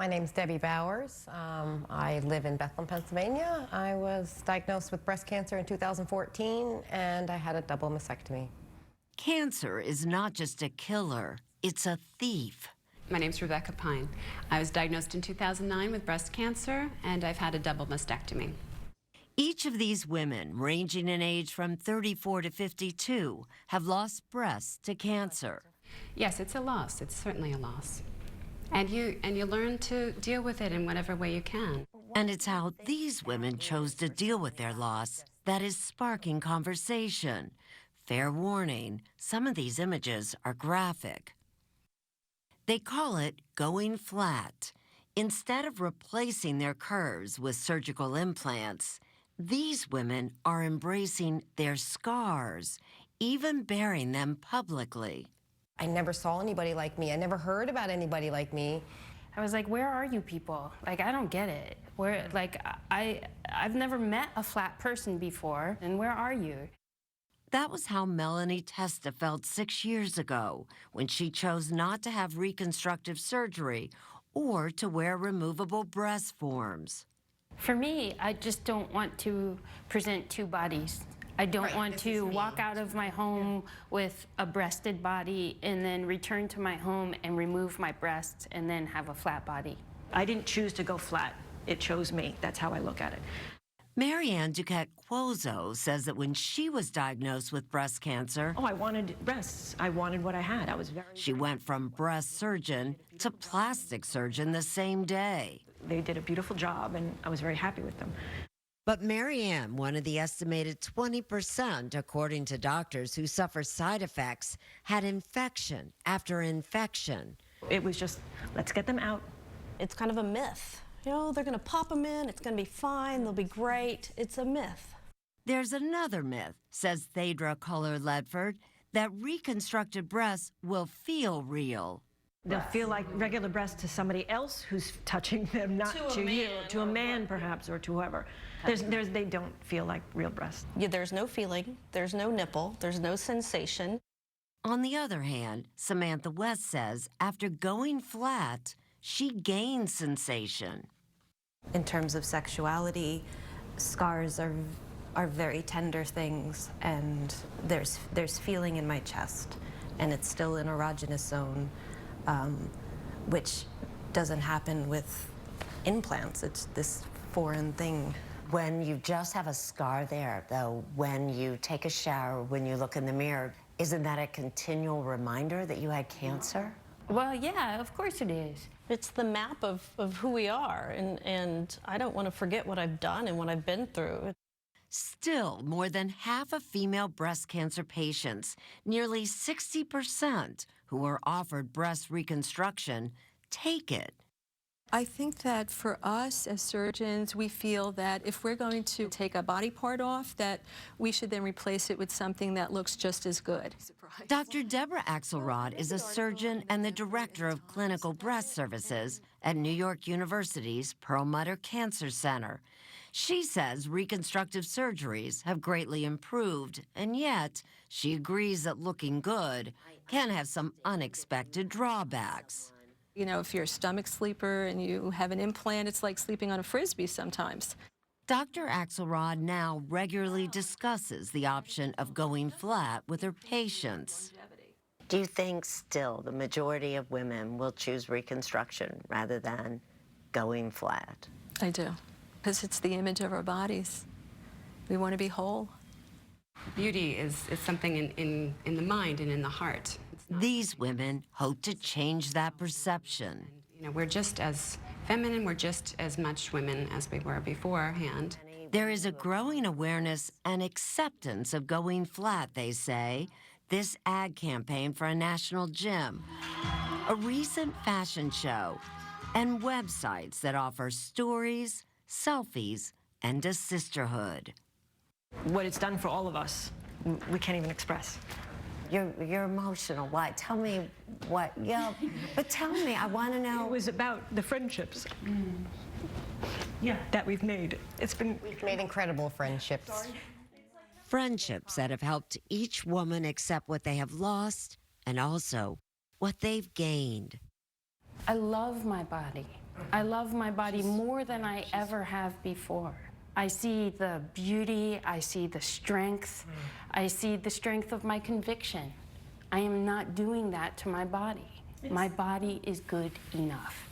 My name's Debbie Bowers. I live in Bethlehem, Pennsylvania. I was diagnosed with breast cancer in 2014, and I had a double mastectomy. Cancer is not just a killer, it's a thief. My name's Rebecca Pine. I was diagnosed in 2009 with breast cancer, and I've had a double mastectomy. Each of these women, ranging in age from 34 to 52, have lost breasts to cancer. Yes, it's a loss. It's certainly a loss. And you learn to deal with it in whatever way you can. And it's how these women chose to deal with their loss that is sparking conversation. Fair warning, some of these images are graphic. They call it going flat. Instead of replacing their curves with surgical implants, these women are embracing their scars, even bearing them publicly. I never saw anybody like me. I never heard about anybody like me. I was like, where are you people? Like, I don't get it. Where, like, I've never met a flat person before, and where are you? That was how Melanie Testa felt 6 years ago when she chose not to have reconstructive surgery or to wear removable breast forms. For me, I just don't want to present two bodies. I don't want to walk out of my home with a breasted body and then return to my home and remove my breasts and then have a flat body. I didn't choose to go flat. It chose me. That's how I look at it. Marianne Duquette Cuozo says that when she was diagnosed with breast cancer, Oh, I wanted breasts. I wanted what I had. I was very... she went from breast surgeon to plastic surgeon the same day. They did a beautiful job, and I was very happy with them. But Marianne, one of the estimated 20%, according to doctors who suffer side effects, had infection after infection. It was just, let's get them out. It's kind of a myth. You know, they're going to pop them in, it's going to be fine, they'll be great. It's a myth. There's another myth, says Thedra Culler-Ledford, that reconstructed breasts will feel real. They'll feel like regular breasts to somebody else who's touching them, not to you, to a man perhaps, or to whoever. They don't feel like real breasts. Yeah, there's no feeling, there's no nipple, there's no sensation. On the other hand, Samantha West says after going flat, she gained sensation. In terms of sexuality, scars are very tender things, and there's feeling in my chest, and it's still an erogenous zone, which doesn't happen with implants. It's this foreign thing. When you just have a scar there, though, when you take a shower, when you look in the mirror, isn't that a continual reminder that you had cancer? Well, yeah, of course it is. It's the map of who we are, and I don't want to forget what I've done and what I've been through. Still, more than half of female breast cancer patients, nearly 60% who are offered breast reconstruction, take it. I think that for us as surgeons, we feel that if we're going to take a body part off, that we should then replace it with something that looks just as good. Dr. Deborah Axelrod is a surgeon and the director of clinical breast services at New York University's Perlmutter Cancer Center. She says reconstructive surgeries have greatly improved, and yet she agrees that looking good can have some unexpected drawbacks. You know, if you're a stomach sleeper and you have an implant, it's like sleeping on a Frisbee sometimes. Dr. Axelrod now regularly discusses the option of going flat with her patients. Do you think still the majority of women will choose reconstruction rather than going flat? I do, because it's the image of our bodies. We want to be whole. Beauty is something in the mind and in the heart. These women hope to change that perception. You know, we're just as feminine, we're just as much women as we were beforehand. There is a growing awareness and acceptance of going flat, they say. This ad campaign for a national gym, a recent fashion show, and websites that offer stories, selfies, and a sisterhood. What it's done for all of us, we can't even express. You're emotional. Why? Tell me what. Yeah, but tell me. I want to know. It was about the friendships. Yeah, that we've made. We've made incredible friendships. Friendships that have helped each woman accept what they have lost and also what they've gained. I love my body. I love my body more than I ever have before. I see the beauty, I see the strength, I see the strength of my conviction. I am not doing that to my body. My body is good enough.